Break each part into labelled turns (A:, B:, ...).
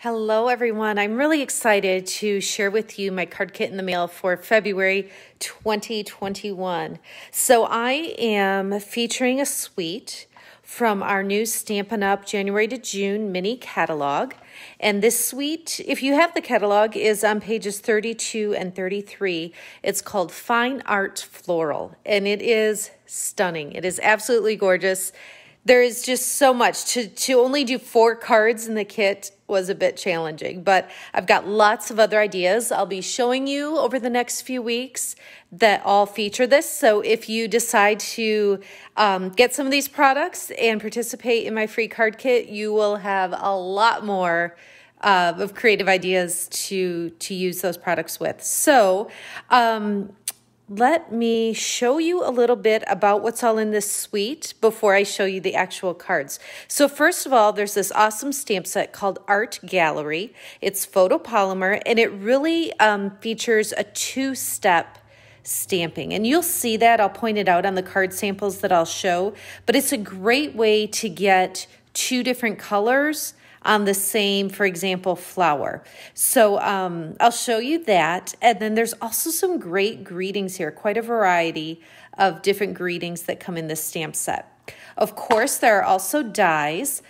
A: Hello, everyone. I'm really excited to share with you my card kit in the mail for February 2021. So I am featuring a suite from our new Stampin' Up! January to June mini catalog. And this suite, if you have the catalog, is on pages 32 and 33. It's called Fine Art Floral, and it is stunning. It is absolutely gorgeous. There is just so much. To only do 4 cards in the kit was a bit challenging, but I've got lots of other ideas I'll be showing you over the next few weeks that all feature this. So if you decide to get some of these products and participate in my free card kit, you will have a lot more of creative ideas to use those products with. So let me show you a little bit about what's all in this suite before I show you the actual cards. So first of all, there's this awesome stamp set called Art Gallery. It's photopolymer, and it really features a 2-step stamping. And you'll see that. I'll point it out on the card samples that I'll show. But it's a great way to get 2 different colors on the same, for example, flower. So I'll show you that. And then there's also some great greetings here, quite a variety of different greetings that come in this stamp set. Of course, there are also dies.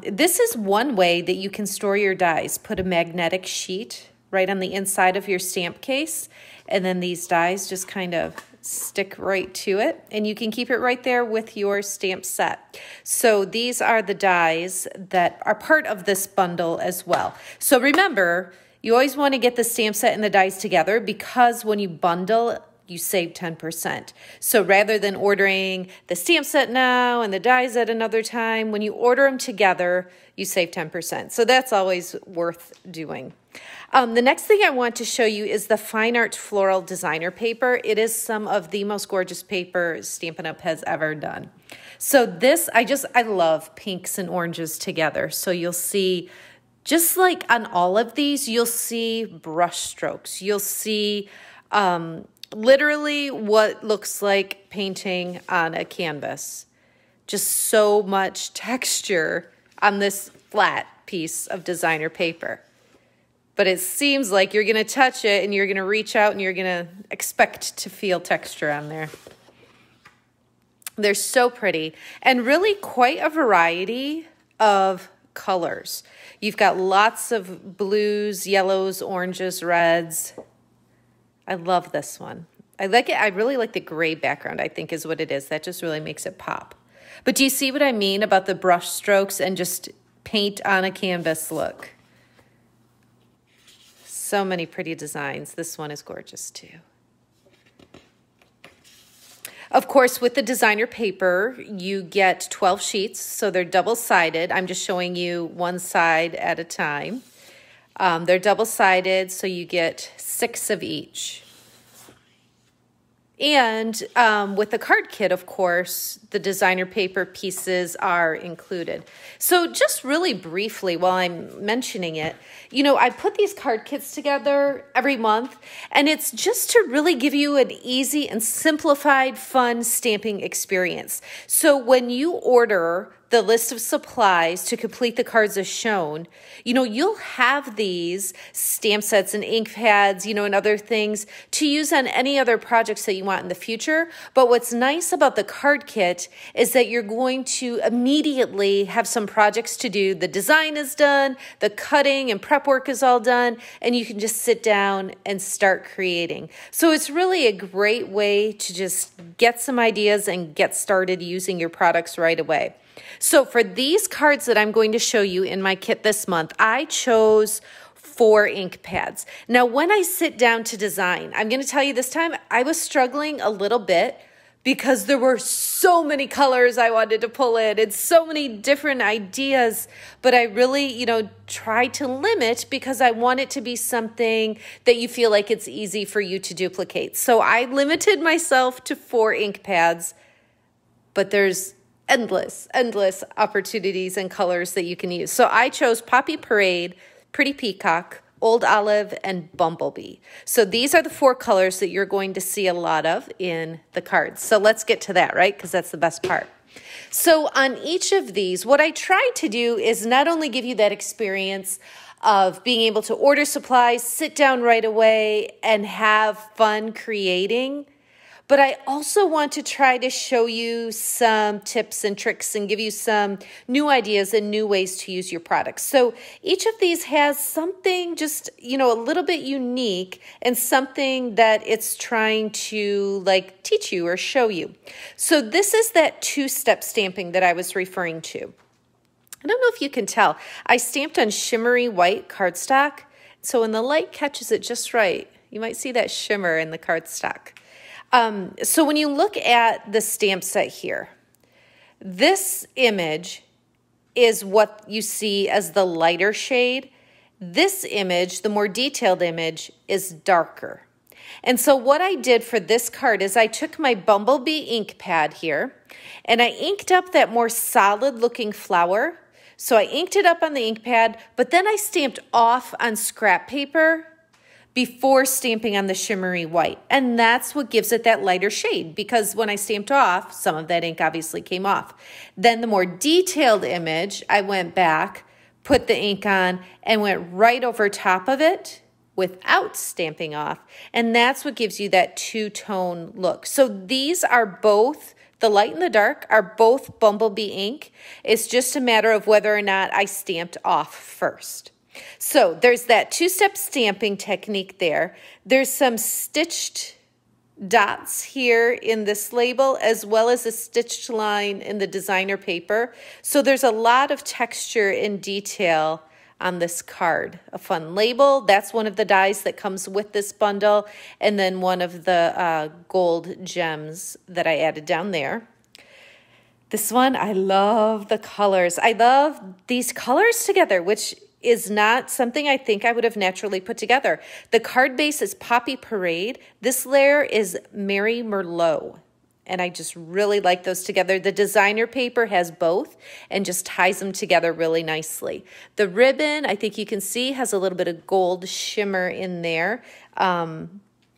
A: This is one way that you can store your dies. Put a magnetic sheet right on the inside of your stamp case, and then these dies just kind of stick right to it, and you can keep it right there with your stamp set. So these are the dies that are part of this bundle as well. So remember, you always want to get the stamp set and the dies together, because when you bundle, you save 10%. So rather than ordering the stamp set now and the dies at another time, when you order them together, you save 10%. So that's always worth doing. The next thing I want to show you is the Fine Art Floral designer paper. It is some of the most gorgeous paper Stampin' Up! Has ever done. So this, I love pinks and oranges together. So you'll see, just like on all of these, you'll see brush strokes. You'll see literally what looks like painting on a canvas. Just so much texture on this flat piece of designer paper. But it seems like you're going to touch it and you're going to reach out and you're going to expect to feel texture on there. They're so pretty, and really quite a variety of colors. You've got lots of blues, yellows, oranges, reds. I love this one. I like it. I really like the gray background, I think is what it is. That just really makes it pop. But do you see what I mean about the brush strokes and just paint on a canvas look? So many pretty designs. This one is gorgeous too. Of course, with the designer paper, you get 12 sheets, so they're double-sided. I'm just showing you one side at a time. They're double-sided, so you get 6 of each. And with the card kit, of course, the designer paper pieces are included. So just really briefly, while I'm mentioning it, you know, I put these card kits together every month, and it's just to really give you an easy and simplified, fun stamping experience. So when you order the list of supplies to complete the cards as shown, you know, you'll have these stamp sets and ink pads, you know, and other things to use on any other projects that you want in the future. But what's nice about the card kit is that you're going to immediately have some projects to do. The design is done, the cutting and prep work is all done, and you can just sit down and start creating. So it's really a great way to just get some ideas and get started using your products right away. So for these cards that I'm going to show you in my kit this month, I chose 4 ink pads. Now, when I sit down to design, I'm going to tell you this time, I was struggling a little bit because there were so many colors I wanted to pull in and so many different ideas, but I really, you know, tried to limit because I want it to be something that you feel like it's easy for you to duplicate. So I limited myself to 4 ink pads, but there's endless opportunities and colors that you can use. So I chose Poppy Parade, Pretty Peacock, Old Olive, and Bumblebee. So these are the 4 colors that you're going to see a lot of in the cards. So let's get to that, right? Because that's the best part. So on each of these, what I tried to do is not only give you that experience of being able to order supplies, sit down right away, and have fun creating. But I also want to try to show you some tips and tricks and give you some new ideas and new ways to use your products. So each of these has something just, a little bit unique and something that it's trying to teach you or show you. So this is that two-step stamping that I was referring to. I don't know if you can tell. I stamped on shimmery white cardstock. So when the light catches it just right, you might see that shimmer in the cardstock. So when you look at the stamp set here, this image is what you see as the lighter shade. This image, the more detailed image, is darker. And so what I did for this card is I took my Bumblebee ink pad here and I inked up that more solid looking flower. So I inked it up on the ink pad, but then I stamped off on scrap paper before stamping on the shimmery white. And that's what gives it that lighter shade, because when I stamped off, some of that ink obviously came off. Then the more detailed image, I went back, put the ink on, and went right over top of it without stamping off. And that's what gives you that two-tone look. So these are both, the light and the dark, are both Bumblebee ink. It's just a matter of whether or not I stamped off first. So there's that two-step stamping technique there. There's some stitched dots here in this label, as well as a stitched line in the designer paper. So there's a lot of texture and detail on this card. A fun label. That's one of the dies that comes with this bundle. And then one of the gold gems that I added down there. This one, I love the colors. I love these colors together, which is not something I think I would have naturally put together. The card base is Poppy Parade. This layer is Mary Merlot. And I just really like those together. The designer paper has both and just ties them together really nicely. The ribbon, I think you can see, has a little bit of gold shimmer in there.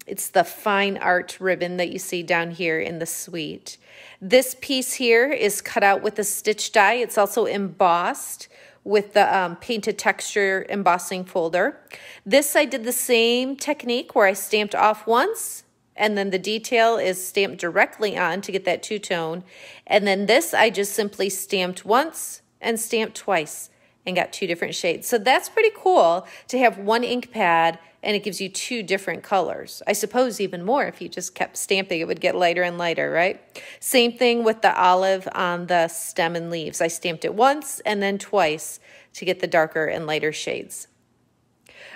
A: It's the fine art ribbon that you see down here in the suite. This piece here is cut out with a stitch die. It's also embossed with the painted texture embossing folder. This I did the same technique where I stamped off once, and then the detail is stamped directly on to get that two-tone. And then this I just simply stamped once and stamped twice and got two different shades. So that's pretty cool to have one ink pad and it gives you two different colors. I suppose even more if you just kept stamping, it would get lighter and lighter, right? Same thing with the olive on the stem and leaves. I stamped it once and then twice to get the darker and lighter shades.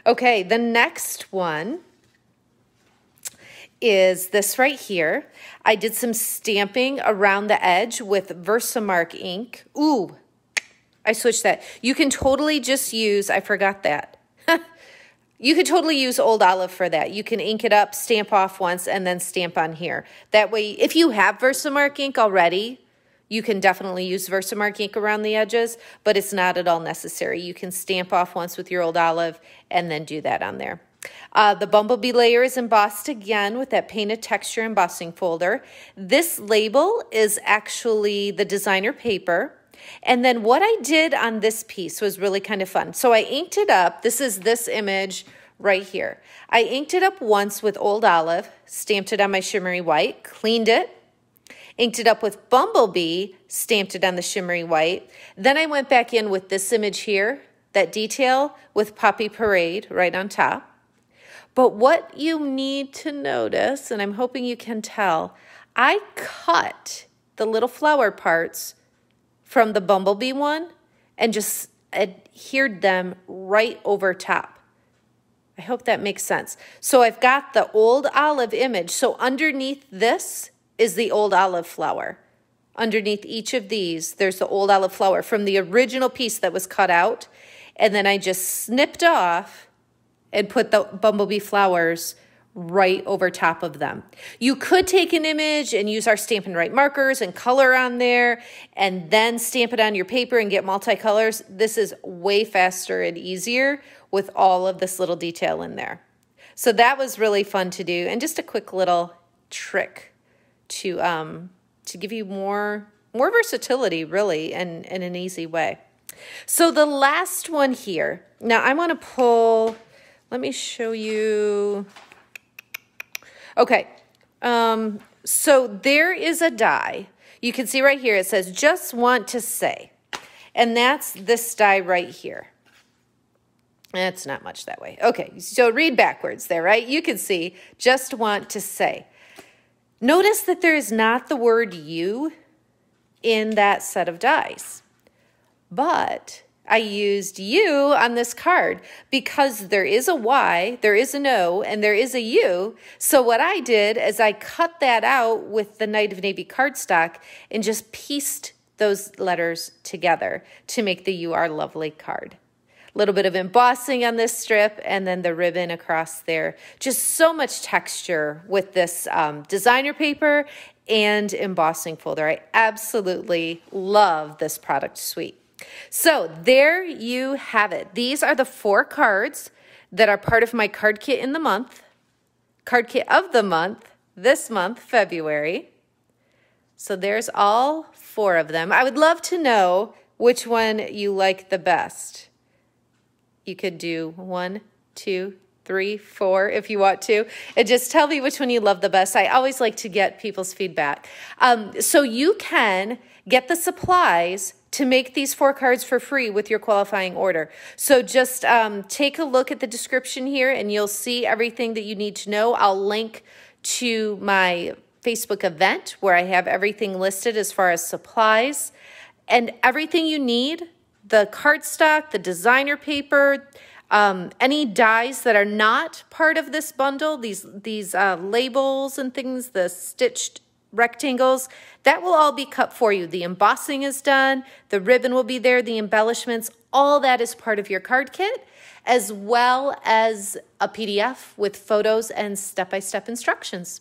A: Okay, the next one is this right here. I did some stamping around the edge with Versamark ink. Ooh, I switched that. You can totally just use, I forgot that. You could totally use Old Olive for that. You can ink it up, stamp off once, and then stamp on here. That way, if you have Versamark ink already, you can definitely use Versamark ink around the edges, but it's not at all necessary. You can stamp off once with your Old Olive and then do that on there. The Bumblebee layer is embossed again with that painted texture embossing folder. This label is actually the designer paper. And then what I did on this piece was really kind of fun. So I inked it up. This is this image right here. I inked it up once with Old Olive, stamped it on my shimmery white, cleaned it, inked it up with Bumblebee, stamped it on the shimmery white. Then I went back in with this image here, that detail with Poppy Parade right on top. But what you need to notice, and I'm hoping you can tell, I cut the little flower parts from the Bumblebee one and just adhered them right over top. I hope that makes sense. So I've got the Old Olive image. So underneath this is the Old Olive flower. Underneath each of these, there's the Old Olive flower from the original piece that was cut out. And then I just snipped off and put the Bumblebee flowers right over top of them. You could take an image and use our Stampin' Right markers and color on there and then stamp it on your paper and get multicolors. This is way faster and easier with all of this little detail in there. So that was really fun to do, and just a quick little trick to give you more versatility, really, in an easy way. So the last one here, now I want to pull, let me show you. Okay, so there is a die. You can see right here, it says, just want to say. And that's this die right here. It's not much that way. Okay, so read backwards there, right? You can see, just want to say. Notice that there is not the word you in that set of dies. But I used you on this card because there is a Y, there is an O, and there is a U. So what I did is I cut that out with the Knight of Navy cardstock and just pieced those letters together to make the You Are Lovely card. A little bit of embossing on this strip and then the ribbon across there. Just so much texture with this designer paper and embossing folder. I absolutely love this product suite. So there you have it. These are the 4 cards that are part of my card kit in the month. Card kit of the month, this month, February. So there's all 4 of them. I would love to know which one you like the best. You could do 1, 2, 3, 4 if you want to. And just tell me which one you love the best. I always like to get people's feedback. So you can get the supplies to make these 4 cards for free with your qualifying order. So just take a look at the description here and you'll see everything that you need to know. I'll link to my Facebook event where I have everything listed as far as supplies and everything you need, the cardstock, the designer paper, any dies that are not part of this bundle, these labels and things, the stitched rectangles, that will all be cut for you. The embossing is done, the ribbon will be there, the embellishments, all that is part of your card kit, as well as a PDF with photos and step-by-step instructions.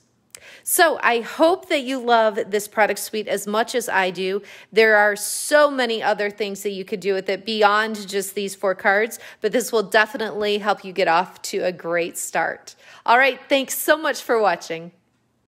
A: So I hope that you love this product suite as much as I do. There are so many other things that you could do with it beyond just these 4 cards, but this will definitely help you get off to a great start. All right, thanks so much for watching.